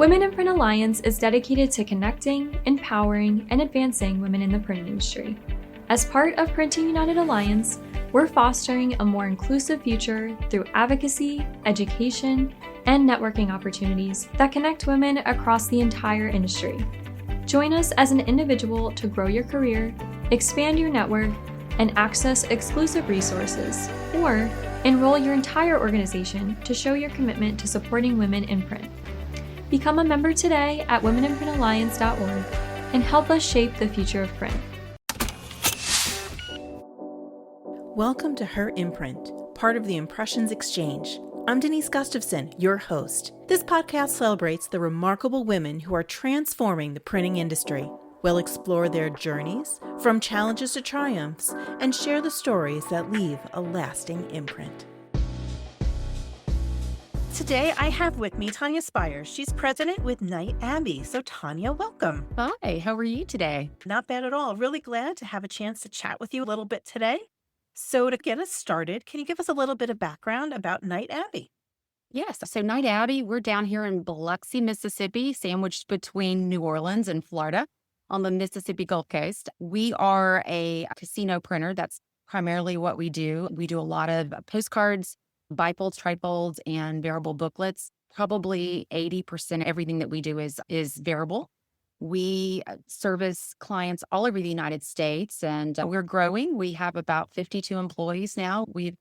Women in Print Alliance is dedicated to connecting, empowering, and advancing women in the printing industry. As part of Printing United Alliance, we're fostering a more inclusive future through advocacy, education, and networking opportunities that connect women across the entire industry. Join us as an individual to grow your career, expand your network, and access exclusive resources, or enroll your entire organization to show your commitment to supporting women in print. Become a member today at womeninprintalliance.org and help us shape the future of print. Welcome to Her Imprint, part of the Impressions Exchange. I'm Denise Gustafson, your host. This podcast celebrates the remarkable women who are transforming the printing industry. We'll explore their journeys, from challenges to triumphs, and share the stories that leave a lasting imprint. Today, I have with me Tonya Spiers. She's president with Knight Abbey. So, Tonya, welcome. Hi, how are you today? Not bad at all. Really glad to have a chance to chat with you a little bit today. So, to get us started, can you give us a little bit of background about Knight Abbey? Yes, so Knight Abbey, we're down here in Biloxi, Mississippi, sandwiched between New Orleans and Florida on the Mississippi Gulf Coast. We are a casino printer. That's primarily what we do. We do a lot of postcards, bifolds, trifolds, and variable booklets. Probably 80% of everything that we do is variable. We service clients all over the United States, and we're growing. We have about 52 employees now. We've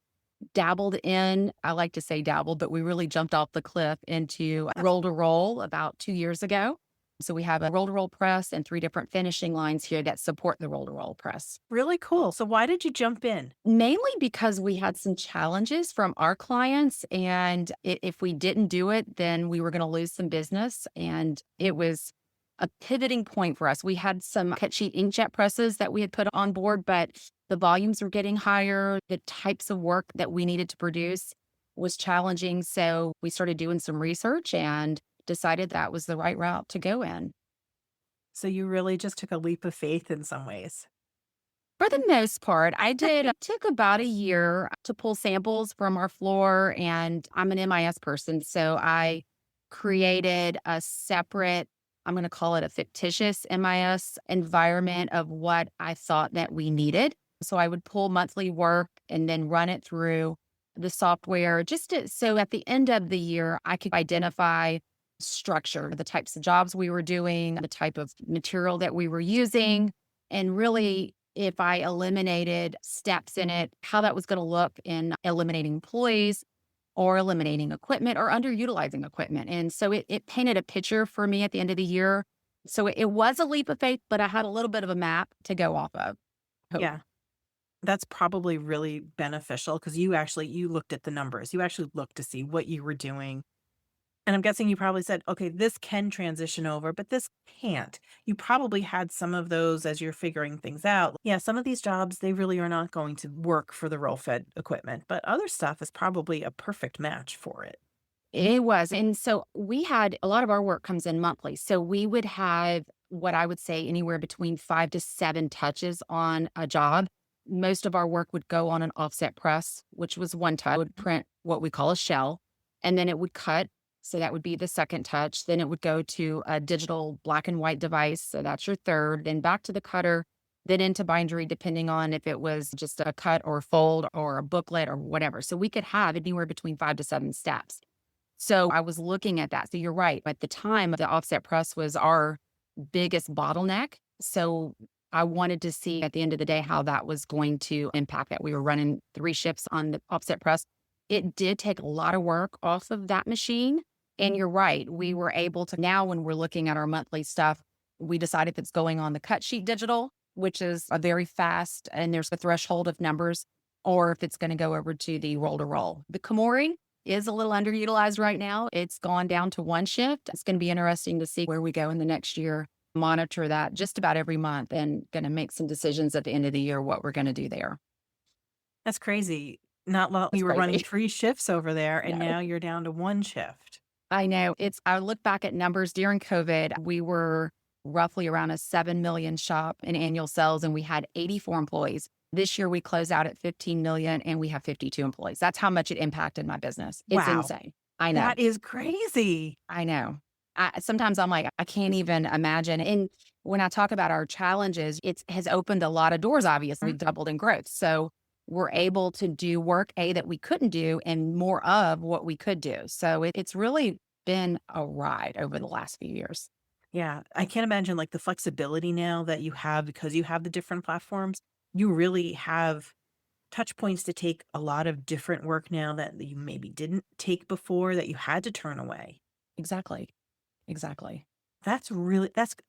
dabbled in, I like to say dabbled, but we really jumped off the cliff into roll-to-roll about 2 years ago. So we have a roll-to-roll press and 3 different finishing lines here that support the roll-to-roll press. Really cool. So why did you jump in? Mainly because we had some challenges from our clients, and if we didn't do it, then we were going to lose some business, and it was a pivoting point for us. We had some cut sheet inkjet presses that we had put on board, but the volumes were getting higher. The types of work that we needed to produce was challenging. So we started doing some research and decided that was the right route to go in. So you really just took a leap of faith in some ways. For the most part, I did. It took about a year to pull samples from our floor, and I'm an MIS person. So I created a separate, I'm going to call it a fictitious MIS environment of what I thought that we needed. So I would pull monthly work and then run it through the software so at the end of the year, I could identify structure, the types of jobs we were doing, the type of material that we were using, and really if I eliminated steps in it, how that was going to look in eliminating employees or eliminating equipment or underutilizing equipment. And so it painted a picture for me at the end of the year. So it was a leap of faith, but I had a little bit of a map to go off of. Yeah. That's probably really beneficial because you looked at the numbers. You actually looked to see what you were doing. And I'm guessing you probably said, okay, this can transition over, but this can't. You probably had some of those as you're figuring things out. Yeah, some of these jobs, they really are not going to work for the roll-fed equipment, but other stuff is probably a perfect match for it. It was. And so we had a lot of our work comes in monthly. So we would have what I would say anywhere between 5 to 7 touches on a job. Most of our work would go on an offset press, which was one touch. It would print what we call a shell, and then it would cut. So that would be the second touch. Then it would go to a digital black and white device. So that's your third. Then back to the cutter, then into bindery, depending on if it was just a cut or fold or a booklet or whatever. So we could have anywhere between 5 to 7 steps. So I was looking at that. So you're right. At the time, the offset press was our biggest bottleneck. So I wanted to see at the end of the day how that was going to impact that. We were running 3 shifts on the offset press. It did take a lot of work off of that machine. And you're right. We were able to, now when we're looking at our monthly stuff, we decide if it's going on the cut sheet digital, which is a very fast, and there's a threshold of numbers, or if it's going to go over to the roll-to-roll. The Komori is a little underutilized right now. It's gone down to 1 shift. It's going to be interesting to see where we go in the next year. Monitor that just about every month and going to make some decisions at the end of the year what we're going to do there. That's crazy. Not long. You were running 3 shifts over there, and now you're down to 1 shift. I know. I look back at numbers during COVID. We were roughly around a 7 million shop in annual sales, and we had 84 employees. This year we closed out at 15 million and we have 52 employees. That's how much it impacted my business. It's insane. I know. That is crazy. I know. Sometimes I'm like, I can't even imagine. And when I talk about our challenges, it has opened a lot of doors, obviously, Mm. we've doubled in growth. So we're able to do work, that we couldn't do and more of what we could do. So it's really been a ride over the last few years. Yeah, I can't imagine, like, the flexibility now that you have because you have the different platforms. You really have touch points to take a lot of different work now that you maybe didn't take before that you had to turn away. Exactly. Exactly. That's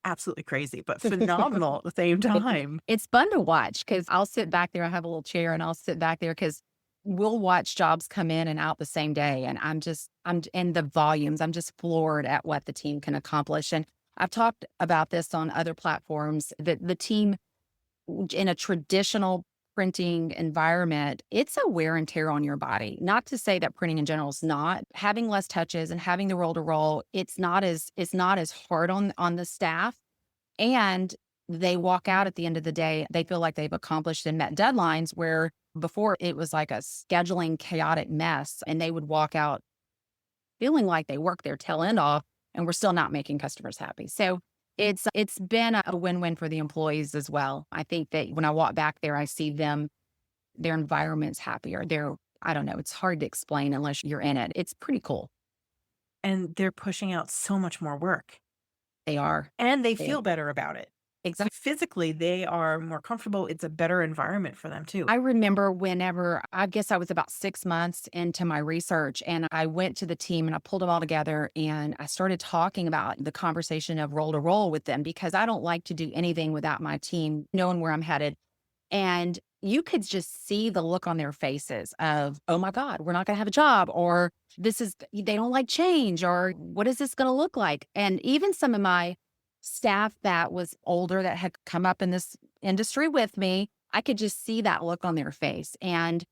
absolutely crazy, but phenomenal at the same time. It's fun to watch because I'll sit back there. I have a little chair and I'll sit back there because we'll watch jobs come in and out the same day. And and the volumes, I'm just floored at what the team can accomplish. And I've talked about this on other platforms that the team in a traditional printing environment, it's a wear and tear on your body. Not to say that printing in general is not. Having less touches and having the roll to roll, it's not as hard on the staff. And they walk out at the end of the day, they feel like they've accomplished and met deadlines where before it was like a scheduling chaotic mess. And they would walk out feeling like they worked their tail end off and we're still not making customers happy. So it's been a win-win for the employees as well. I think that when I walk back there, I see their environment's happier. I don't know, it's hard to explain unless you're in it. It's pretty cool. And they're pushing out so much more work, They are. and they They feel better about it. exactly. Physically, they are more comfortable. It's a better environment for them too. I remember whenever I guess I was about 6 months into my research and I went to the team and I pulled them all together and I started talking about the conversation of roll to roll with them because I don't like to do anything without my team knowing where I'm headed. And you could just see the look on their faces of, oh my God, we're not going to have a job, or they don't like change, or what is this going to look like? And even some of my staff that was older that had come up in this industry with me, I could just see that look on their face. And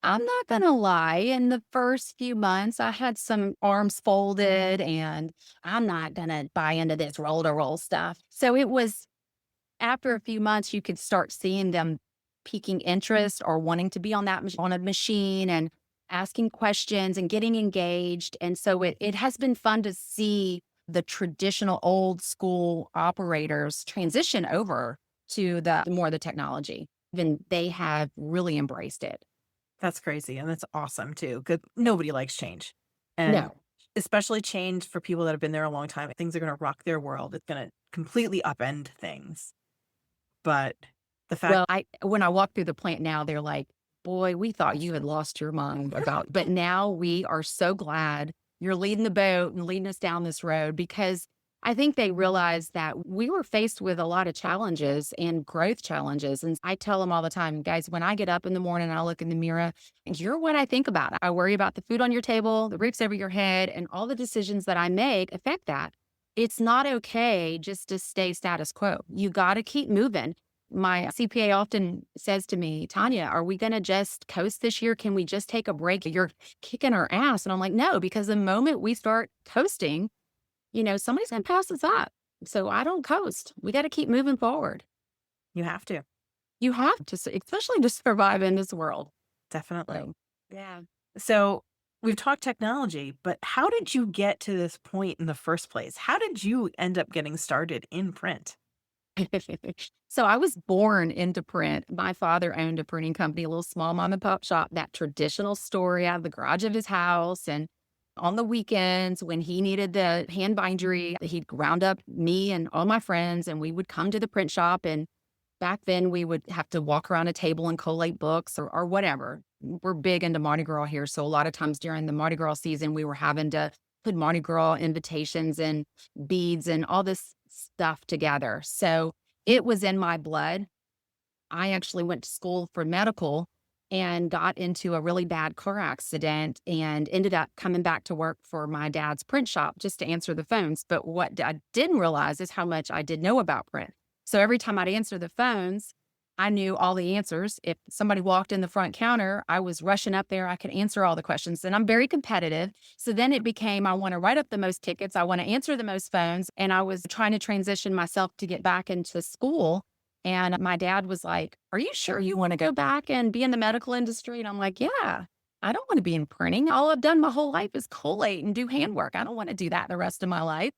I'm not going to lie, in the first few months, I had some arms folded and I'm not going to buy into this roll to roll stuff. So it was after a few months, you could start seeing them piquing interest or wanting to be on on a machine and asking questions and getting engaged. And so it has been fun to see the traditional old school operators transition over to the more of the technology. Even they have really embraced it. That's crazy, and that's awesome too. Because nobody likes change, and No. especially change for people that have been there a long time. Things are going to rock their world. It's going to completely upend things. But the fact, Well, I when I walk through the plant now, they're like, "Boy, we thought you had lost your mind about," but now we are so glad you're leading the boat and leading us down this road because I think they realize that we were faced with a lot of challenges and growth challenges. And I tell them all the time, guys, when I get up in the morning, I look in the mirror and you're what I think about. I worry about the food on your table, the roofs over your head, and all the decisions that I make affect that. It's not okay just to stay status quo. You got to keep moving. My CPA often says to me, Tonya, are we going to just coast this year? Can we just take a break? You're kicking our ass. And I'm like, no, because the moment we start coasting, somebody's going to pass us up. So I don't coast. We got to keep moving forward. you have to, You have to, especially to survive in this world. definitely. So, yeah. So we've talked technology, but how did you get to this point in the first place? How did you end up getting started in print? So I was born into print. My father owned a printing company, a little small mom and pop shop, that traditional story out of the garage of his house. And on the weekends, when he needed the hand bindery, he'd round up me and all my friends, and we would come to the print shop. And back then, we would have to walk around a table and collate books or whatever. We're big into Mardi Gras here. So a lot of times during the Mardi Gras season, we were having to put Mardi Gras invitations and beads and all this stuff together. So it was in my blood. I actually went to school for medical and got into a really bad car accident and ended up coming back to work for my dad's print shop just to answer the phones. But what I didn't realize is how much I did know about print. So every time I'd answer the phones, I knew all the answers. If somebody walked in the front counter, I was rushing up there. I could answer all the questions. And I'm very competitive. So then it became, I want to write up the most tickets. I want to answer the most phones. And I was trying to transition myself to get back into school. And my dad was like, are you sure you want to go back and be in the medical industry? And I'm like, yeah. I don't want to be in printing. All I've done my whole life is collate and do handwork. I don't want to do that the rest of my life.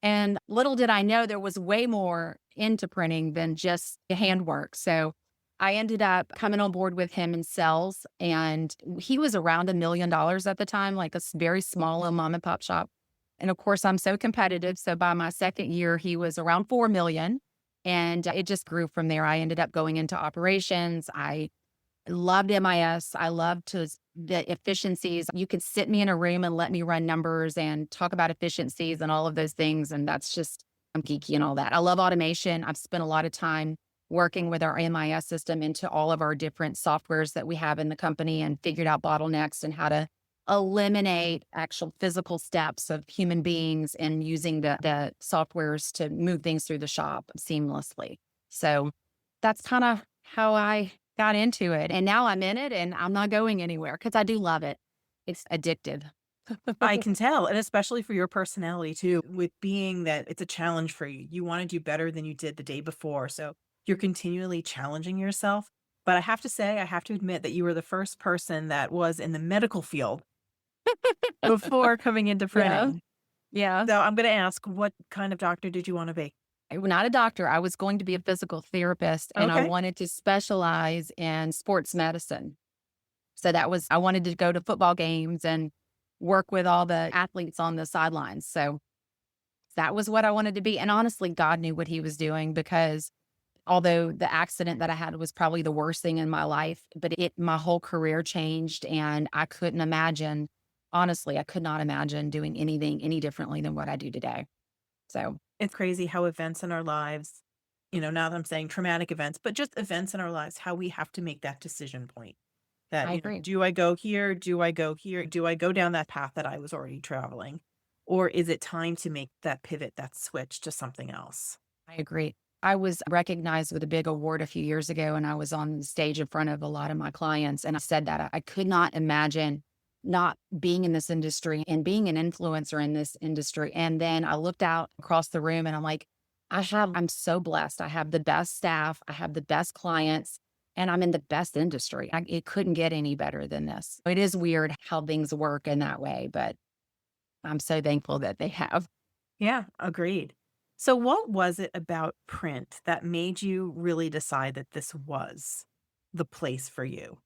And little did I know there was way more into printing than just the handwork. So I ended up coming on board with him in sales, and he was around $1 million at the time, like a very small little mom and pop shop. And of course, I'm so competitive. So by my second year, he was around 4 million, and it just grew from there. I ended up going into operations. I loved MIS. I loved the efficiencies. You could sit me in a room and let me run numbers and talk about efficiencies and all of those things. And that's just, I'm geeky and all that. I love automation. I've spent a lot of time working with our MIS system into all of our different softwares that we have in the company and figured out bottlenecks and how to eliminate actual physical steps of human beings and using the softwares to move things through the shop seamlessly. So that's kind of how I got into it. And now I'm in it and I'm not going anywhere because I do love it. It's addictive. I can tell, and especially for your personality too, with being that it's a challenge for you. You want to do better than you did the day before. So you're continually challenging yourself. But I have to say, I have to admit that you were the first person that was in the medical field before coming into Yeah. printing. Yeah. So I'm going to ask, what kind of doctor did you want to be? I'm not a doctor. I was going to be a physical therapist and I Okay. wanted to specialize in sports medicine. So I wanted to go to football games and work with all the athletes on the sidelines. So that was what I wanted to be. And honestly, God knew what he was doing because although the accident that I had was probably the worst thing in my life, but my whole career changed and I couldn't imagine, honestly, I could not imagine doing anything any differently than what I do today. So It's crazy how events in our lives, now that I'm saying traumatic events, but just events in our lives, how we have to make that decision point that, I agree. do I go here? Do I go here? Do I go down that path that I was already traveling? Or is it time to make that pivot, that switch to something else? I agree. I was recognized with a big award a few years ago, and I was on the stage in front of a lot of my clients. And I said that I could not imagine not being in this industry and being an influencer in this industry. And then I looked out across the room and I'm like, I'm so blessed. I have the best staff, I have the best clients, and I'm in the best industry. It couldn't get any better than this. It is weird how things work in that way, but I'm so thankful that they have. Yeah, agreed. So, what was it about print that made you really decide that this was the place for you?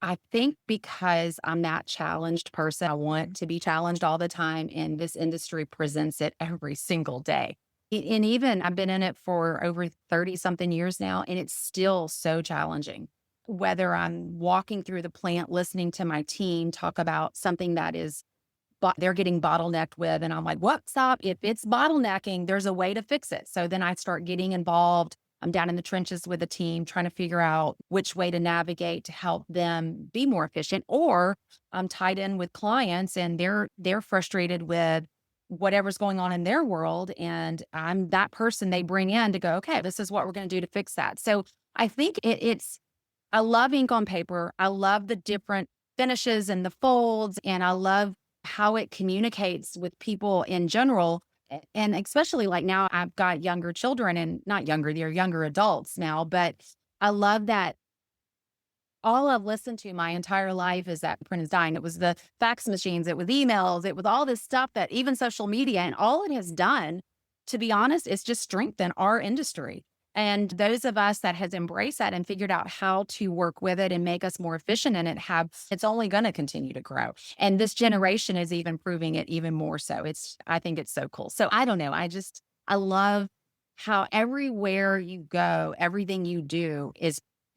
I think because I'm that challenged person, I want to be challenged all the time, and this industry presents it every single day. And even I've been in it for over 30 something years now, and it's still so challenging. Whether I'm walking through the plant, listening to my team talk about something that is they're getting bottlenecked with. And I'm like, what? Stop. If it's bottlenecking, there's a way to fix it. So then I start getting involved. I'm down in the trenches with the team trying to figure out which way to navigate to help them be more efficient. Or I'm tied in with clients and they're frustrated with whatever's going on in their world. And I'm that person they bring in to go, okay, this is what we're going to do to fix that. So I think I love ink on paper. I love the different finishes and the folds, and I love how it communicates with people in general. And especially like now, I've got younger children and not younger, they're younger adults now, but I love that all I've listened to my entire life is that print is dying. It was the fax machines, it was emails, it was all this stuff that even social media and all it has done, to be honest, is just strengthen our industry. And those of us that has embraced that and figured out how to work with it and make us more efficient in it it's only going to continue to grow. And this generation is even proving it even more so. I think it's so cool. So I don't know. I love how everywhere you go, everything you do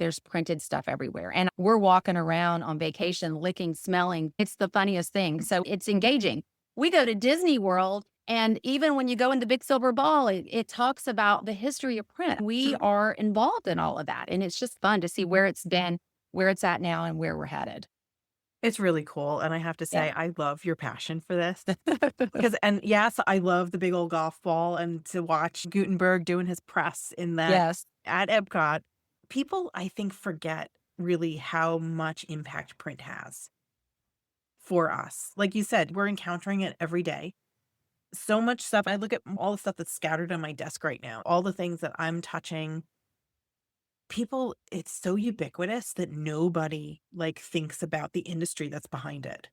there's printed stuff everywhere. And we're walking around on vacation, licking, smelling. It's the funniest thing. So it's engaging. We go to Disney World, and even when you go in the big silver ball, it talks about the history of print. We are involved in all of that. And it's just fun to see where it's been, where it's at now, and where we're headed. It's really cool. And I have to say, Yeah. I love your passion for this. And yes, I love the big old golf ball and to watch Gutenberg doing his press in that Yes. at Epcot. People, I think, forget really how much impact print has for us. Like you said, we're encountering it every day. So much stuff. I look at all the stuff that's scattered on my desk right now, all the things that I'm touching people, it's so ubiquitous that nobody like thinks about the industry that's behind it.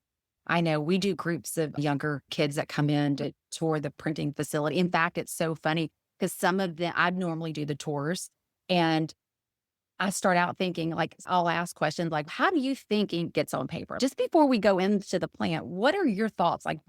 I know we do groups of younger kids that come in to tour the printing facility. In fact, it's so funny because some of them, I'd normally do the tours and I start out thinking, like, I'll ask questions like, how do you think ink gets on paper? Just before we go into the plant, what are your thoughts? Like,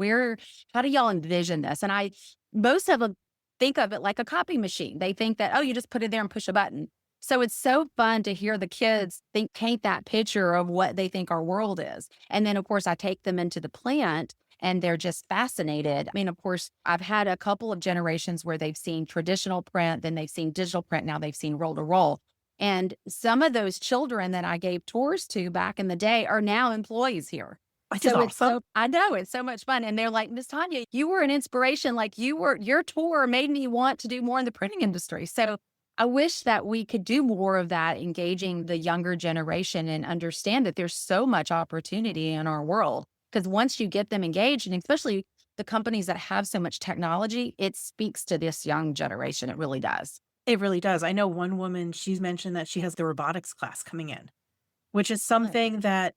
how do y'all envision this? And most of them think of it like a copy machine. They think that, oh, you just put it there and push a button. So it's so fun to hear the kids paint that picture of what they think our world is. And then, of course, I take them into the plant and they're just fascinated. I mean, of course, I've had a couple of generations where they've seen traditional print, then they've seen digital print, now they've seen roll to roll. And some of those children that I gave tours to back in the day are now employees here. Which is awesome. I know it's so much fun. And they're like, Miss Tonya, you were an inspiration. Like your tour made me want to do more in the printing industry. So I wish that we could do more of that, engaging the younger generation and understand that there's so much opportunity in our world. Because once you get them engaged, and especially the companies that have so much technology, it speaks to this young generation. It really does. It really does. I know one woman, she's mentioned that she has the robotics class coming in, which is Good. something that,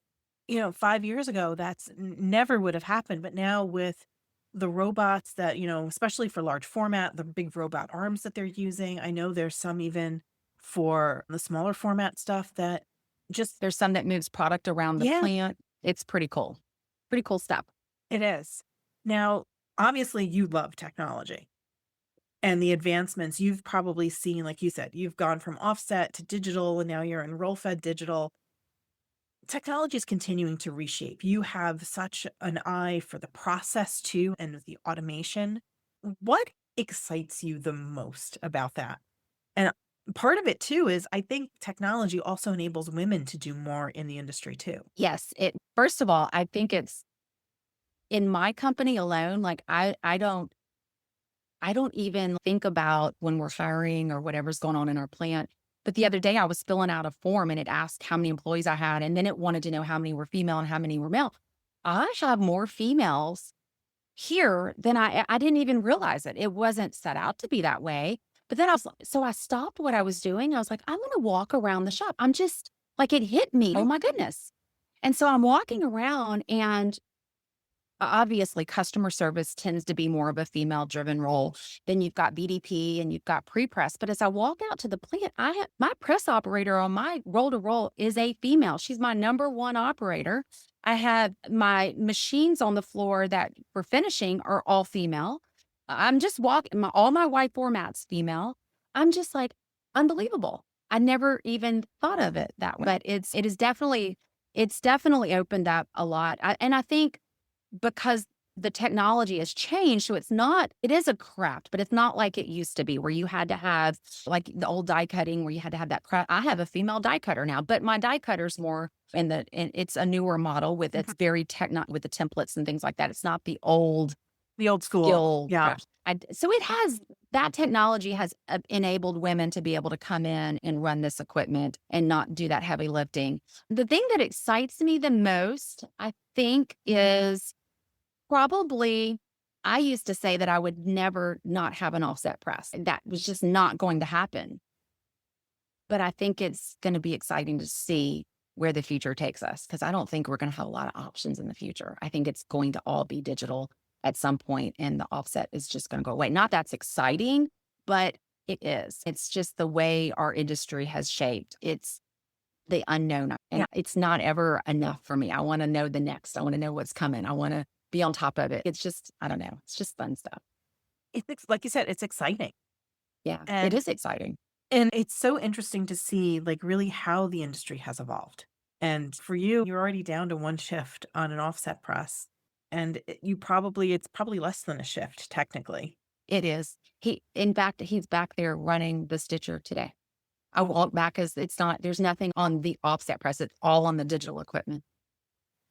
5 years ago, that's never would have happened. But now with the robots that, especially for large format, the big robot arms that they're using, I know there's some even for the smaller format stuff that just, There's some that moves product around the yeah, plant. It's pretty cool. Pretty cool stuff. it is. Now, obviously, you love technology. And the advancements you've probably seen, like you said, you've gone from offset to digital, and now you're in roll-fed digital. Technology is continuing to reshape. You have such an eye for the process too, and the automation. What excites you the most about that? And part of it too is I think technology also enables women to do more in the industry too. Yes. First of all, I think it's in my company alone, like I don't even think about when we're hiring or whatever's going on in our plant. But the other day I was filling out a form and it asked how many employees I had, and then it wanted to know how many were female and how many were male. I have more females here than I didn't even realize it. It wasn't set out to be that way. But then so I stopped what I was doing. I was like, I'm going to walk around the shop. I'm just like, it hit me. Oh my goodness. And so I'm walking around and obviously customer service tends to be more of a female driven role. Then you've got BDP and you've got pre-press. But as I walk out to the plant, my press operator on my roll to roll is a female. She's my number one operator. I have my machines on the floor that for finishing are all female. I'm just walking, all my white formats female. I'm just like, unbelievable. I never even thought of it that way. But it's definitely opened up a lot. And I think because the technology has changed, so it is a craft, but it's not like it used to be where you had to have like the old die cutting where you had to have that craft. I have a female die cutter now, but my die cutter's more and it's a newer model with it's very with the templates and things like that. It's not the old school. skill. Yeah. So that technology has enabled women to be able to come in and run this equipment and not do that heavy lifting. The thing that excites me the most, I think, is probably, I used to say that I would never not have an offset press. That was just not going to happen. But I think it's going to be exciting to see where the future takes us, because I don't think we're going to have a lot of options in the future. I think it's going to all be digital at some point, and the offset is just going to go away. Not that's exciting, but it is. It's just the way our industry has shaped. It's the unknown, and it's not ever enough for me. I want to know the next. I want to know what's coming. I want to be on top of it. It's just, I don't know. It's just fun stuff. It's like you said, it's exciting. Yeah, And it is exciting. And it's so interesting to see like really how the industry has evolved. And for you, you're already down to one shift on an offset press. And it's probably less than a shift technically. It is. In fact, he's back there running the stitcher today. I walk back as there's nothing on the offset press. It's all on the digital equipment.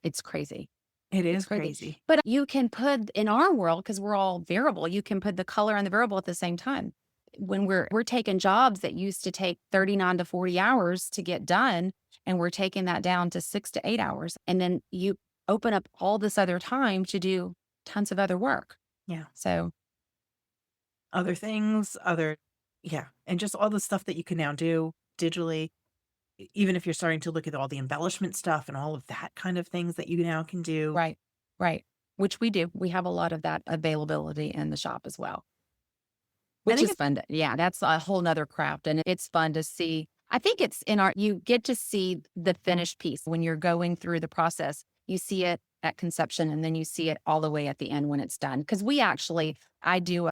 It's crazy. It is crazy. But you can put in our world, because we're all variable, you can put the color and the variable at the same time. When we're taking jobs that used to take 39 to 40 hours to get done, and we're taking that down to 6 to 8 hours. And then you open up all this other time to do tons of other work. Yeah. So other things, and just all the stuff that you can now do digitally, even if you're starting to look at all the embellishment stuff and all of that kind of things that you now can do. Right. Right. Which we do. We have a lot of that availability in the shop as well, I which think is it's fun. Yeah, that's a whole nother craft. And it's fun to see. I think it's in our, you get to see the finished piece when you're going through the process. You see it at conception and then you see it all the way at the end when it's done. Cause we actually,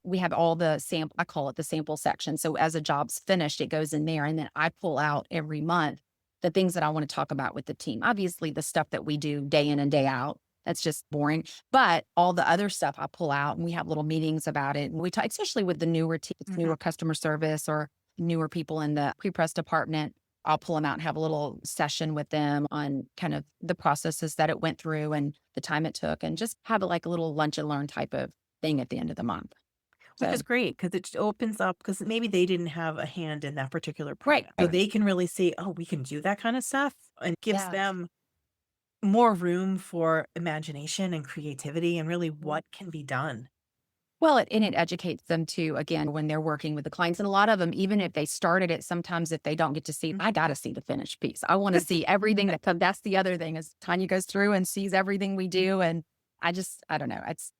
we have all the sample, I call it the sample section. So as a job's finished, it goes in there. And then I pull out every month the things that I want to talk about with the team. Obviously, the stuff that we do day in and day out, that's just boring. But all the other stuff I pull out and we have little meetings about it. And we talk, especially with the newer team, Mhm. newer customer service or newer people in the pre-press department. I'll pull them out and have a little session with them on kind of the processes that it went through and the time it took, and just have like a little lunch and learn type of thing at the end of the month. Which So, is great because it just opens up because maybe they didn't have a hand in that particular right. product. So they can really see, oh, we can do that kind of stuff, and gives Yeah. them more room for imagination and creativity and really what can be done. Well, it educates them too, again, when they're working with the clients. And a lot of them, even if they started it, sometimes if they don't get to see, Mhm. I got to see the finished piece. I want to see everything that comes. That's the other thing is Tanya goes through and sees everything we do. And I don't know. It's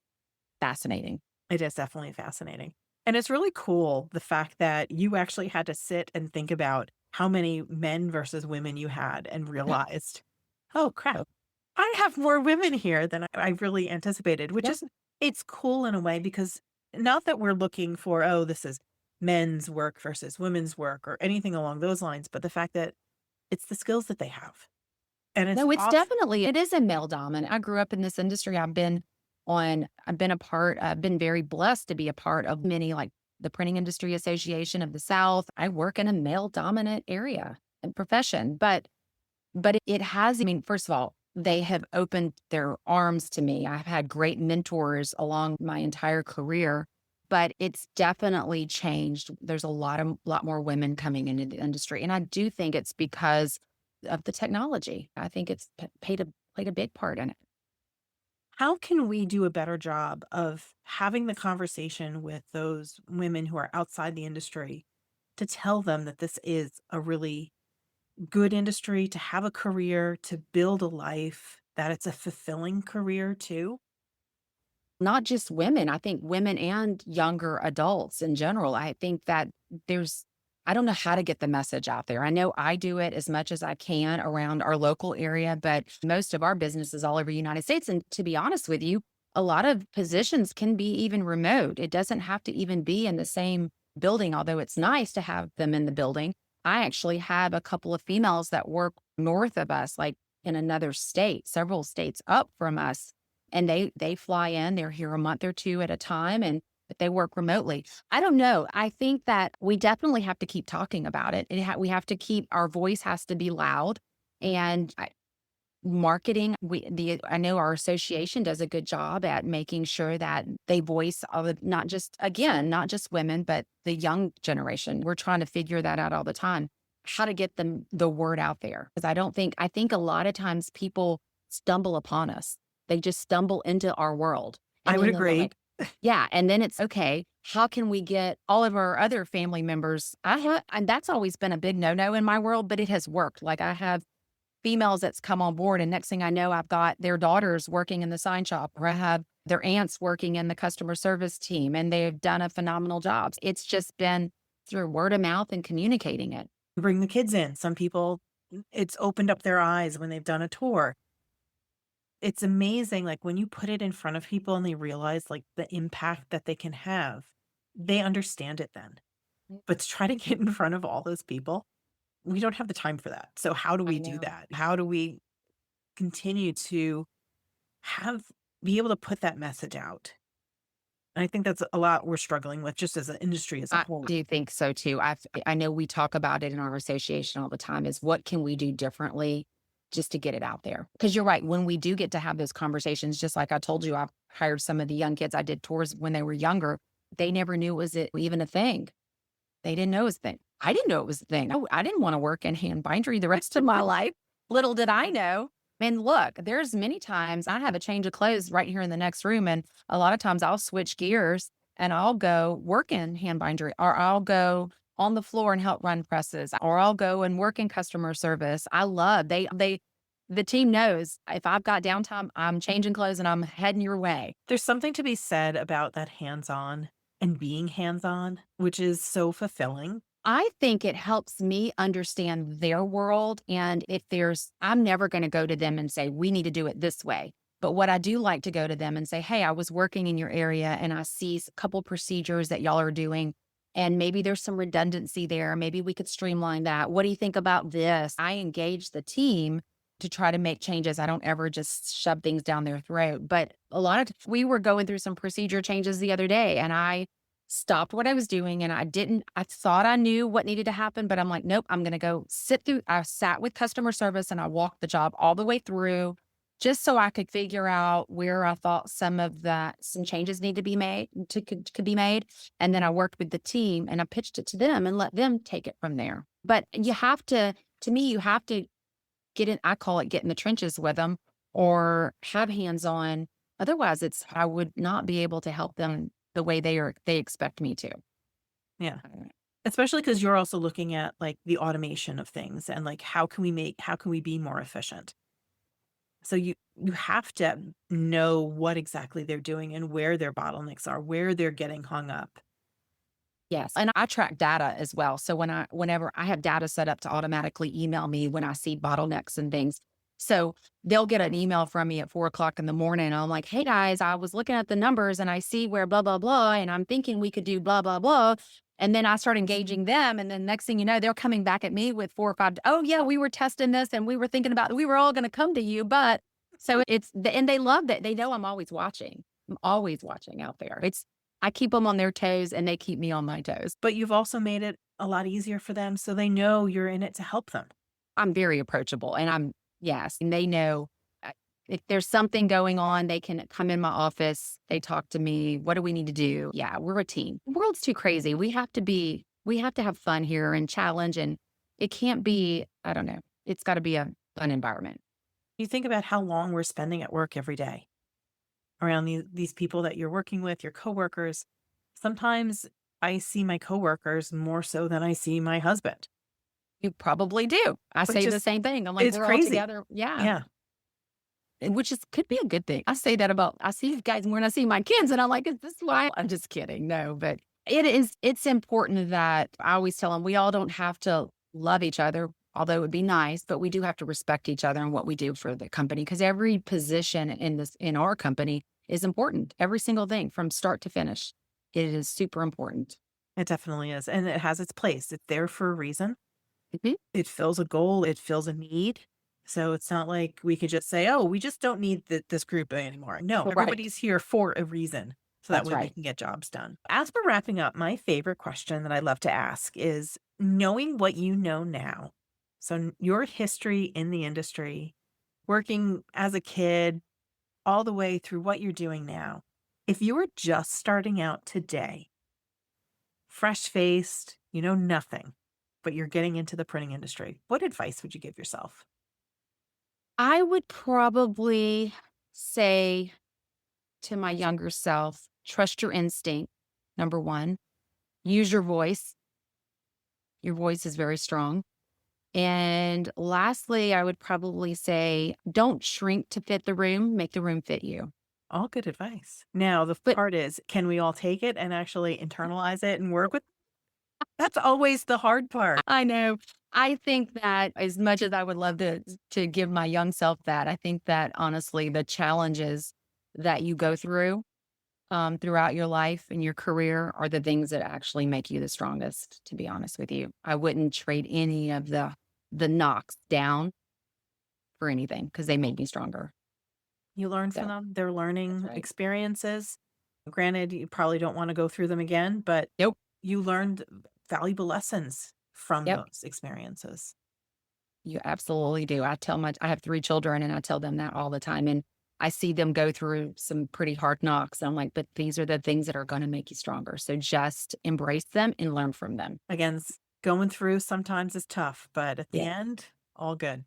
fascinating. It is definitely fascinating. And it's really cool the fact that you actually had to sit and think about how many men versus women you had and realized, oh crap, I have more women here than I really anticipated, which Yeah. is, it's cool in a way because not that we're looking for, oh, this is men's work versus women's work or anything along those lines, but the fact that it's the skills that they have. And it's No, it's off. definitely, it is a male dominant. I grew up in this industry. I've been very blessed to be a part of many, like the Printing Industry Association of the South. I work in a male dominant area and profession, but it has, I mean, first of all, they have opened their arms to me. I've had great mentors along my entire career, but it's definitely changed. There's a lot more women coming into the industry. And I do think it's because of the technology. I think it's played a big part in it. How can we do a better job of having the conversation with those women who are outside the industry to tell them that this is a really good industry to have a career, to build a life, that it's a fulfilling career too? Not just women, I think women and younger adults in general. I think that there's I don't know how to get the message out there. I know I do it as much as I can around our local area, but most of our business is all over the United States. And to be honest with you, a lot of positions can be even remote. It doesn't have to even be in the same building, although it's nice to have them in the building. I actually have a couple of females that work north of us, like in another state, several states up from us, and they fly in. They're here a month or two at a time, and but they work remotely. I don't know. I think that we definitely have to keep talking about it. We have to keep our voice has to be loud, and marketing. I know our association does a good job at making sure that they voice all the, not just women, but the young generation. We're trying to figure that out all the time. How to get the word out there, because I think a lot of times people stumble upon us. They just stumble into our world. I And would then they're agree. like, yeah. And then it's okay. How can we get all of our other family members? And that's always been a big no-no in my world, but it has worked. Like I have females that's come on board, and next thing I know, I've got their daughters working in the sign shop, or I have their aunts working in the customer service team, and they've done a phenomenal job. It's just been through word of mouth and communicating it. Bring the kids in. Some people, it's opened up their eyes when they've done a tour. It's amazing, like, when you put it in front of people and they realize, like, the impact that they can have, they understand it then. But to try to get in front of all those people, we don't have the time for that. So how do I we do know. that? How do we continue to have be able to put that message out? And I think that's a lot we're struggling with just as an industry as a I whole. do think so too. I know we talk about it in our association all the time is what can we do differently just to get it out there? Because you're right. When we do get to have those conversations, just like I told you, I've hired some of the young kids. I did tours when they were younger. They never knew it even a thing. They didn't know it was a thing. I didn't know it was a thing. I didn't want to work in hand bindery the rest of my life. Little did I know. And look, there's many times I have a change of clothes right here in the next room. And a lot of times I'll switch gears and I'll go work in hand bindery, or I'll go on the floor and help run presses, or I'll go and work in customer service. I love, the team knows if I've got downtime, I'm changing clothes and I'm heading your way. There's something to be said about that hands-on and being hands-on, which is so fulfilling. I think it helps me understand their world. And if I'm never going to go to them and say, we need to do it this way. But what I do like to go to them and say, hey, I was working in your area and I see a couple procedures that y'all are doing. And maybe there's some redundancy there. Maybe we could streamline that. What do you think about this? I engage the team to try to make changes. I don't ever just shove things down their throat. But a lot of we were going through some procedure changes the other day and I stopped what I was doing and I thought I knew what needed to happen, but I'm like, nope, I'm going to go sit through. I sat with customer service and I walked the job all the way through just so I could figure out where I thought some changes need to be made, could be made. And then I worked with the team and I pitched it to them and let them take it from there. But you have to get in, I call it get in the trenches with them or have hands on. Otherwise I would not be able to help them the way they expect me to. Yeah. Especially because you're also looking at like the automation of things and like how can we be more efficient? So you have to know what exactly they're doing and where their bottlenecks are, where they're getting hung up. Yes. And I track data as well. So whenever I have data set up to automatically email me when I see bottlenecks and things. So they'll get an email from me at 4:00 in the morning. And I'm like, hey guys, I was looking at the numbers and I see where blah, blah, blah. And I'm thinking we could do blah, blah, blah. And then I start engaging them. And then next thing you know, they're coming back at me with 4 or 5. Oh yeah, we were testing this and we were thinking about, we were all going to come to you. But so and they love that. They know I'm always watching. I'm always watching out there. I keep them on their toes and they keep me on my toes. But you've also made it a lot easier for them so they know you're in it to help them. I'm very approachable and yes, and they know if there's something going on, they can come in my office. They talk to me. What do we need to do? Yeah, we're a team. The world's too crazy. We have to have fun here and challenge. And it can't be, I don't know, it's got to be a fun environment. You think about how long we're spending at work every day around these people that you're working with, your coworkers. Sometimes I see my coworkers more so than I see my husband. You probably do. I say the same thing. I'm like, it's we're crazy. all together. Yeah. Yeah. Which could be a good thing. I say that I see you guys when I see my kids and I'm like, is this why? I'm just kidding. No, but it's important that I always tell them we all don't have to love each other, although it would be nice, but we do have to respect each other and what we do for the company because every position in our company is important. Every single thing from start to finish. It is super important. It definitely is. And it has its place. It's there for a reason. Mm-hmm. It fills a goal. It fills a need. So it's not like we could just say, oh, we just don't need this group anymore. No, Right. everybody's here for a reason. So that That's way we right. can get jobs done. As we're wrapping up, my favorite question that I love to ask is knowing what you know now. So your history in the industry, working as a kid, all the way through what you're doing now. If you were just starting out today, fresh-faced, you know nothing, but you're getting into the printing industry, what advice would you give yourself? I would probably say to my younger self, trust your instinct. Number one, use your voice. Your voice is very strong. And lastly, I would probably say, don't shrink to fit the room, make the room fit you. All good advice. Now, the But- part is, can we all take it and actually internalize it and work with it? That's always the hard part. I know. I think that as much as I would love to give my young self that, I think that honestly, the challenges that you go through throughout your life and your career are the things that actually make you the strongest, to be honest with you. I wouldn't trade any of the knocks down for anything because they made me stronger. You learn from So, them. They're learning right. experiences. Granted, you probably don't want to go through them again, but Nope. you learned valuable lessons from Yep. those experiences. You absolutely do. I have 3 children and I tell them that all the time. And I see them go through some pretty hard knocks. I'm like, but these are the things that are going to make you stronger. So just embrace them and learn from them. Again, going through sometimes is tough, but at the Yeah. end, all good.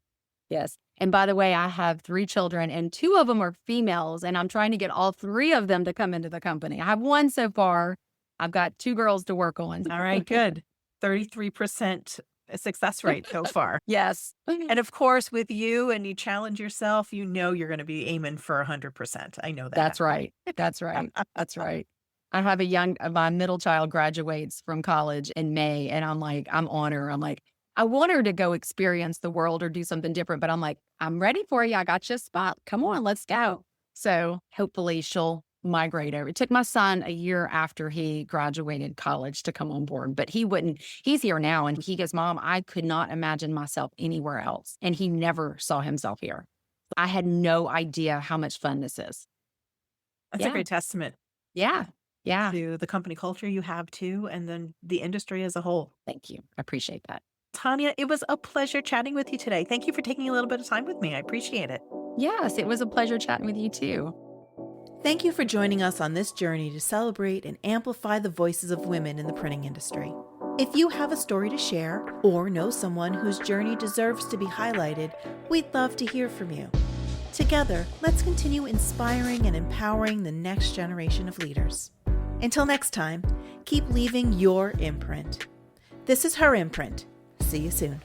Yes. And by the way, I have 3 children and 2 of them are females and I'm trying to get all 3 of them to come into the company. I have 1 so far. I've got 2 girls to work on. All right, good. 33% success rate so far. Yes. And of course, with you and you challenge yourself, you know you're going to be aiming for 100%. I know that. That's right. That's right. That's right. I have my middle child graduates from college in May, and I'm like, I'm on her. I'm like, I want her to go experience the world or do something different, but I'm like, I'm ready for you. I got you a spot. Come on, let's go. So hopefully she'll migrate over. It took my son a year after he graduated college to come on board, but he's here now. And he goes, Mom, I could not imagine myself anywhere else. And he never saw himself here. I had no idea how much fun this is. That's a great testament. Yeah. Yeah. To the company culture you have too, and then the industry as a whole. Thank you. I appreciate that. Tonya, it was a pleasure chatting with you today. Thank you for taking a little bit of time with me. I appreciate it. Yes, it was a pleasure chatting with you too. Thank you for joining us on this journey to celebrate and amplify the voices of women in the printing industry. If you have a story to share or know someone whose journey deserves to be highlighted, we'd love to hear from you. Together, let's continue inspiring and empowering the next generation of leaders. Until next time, keep leaving your imprint. This is Her Imprint. See you soon.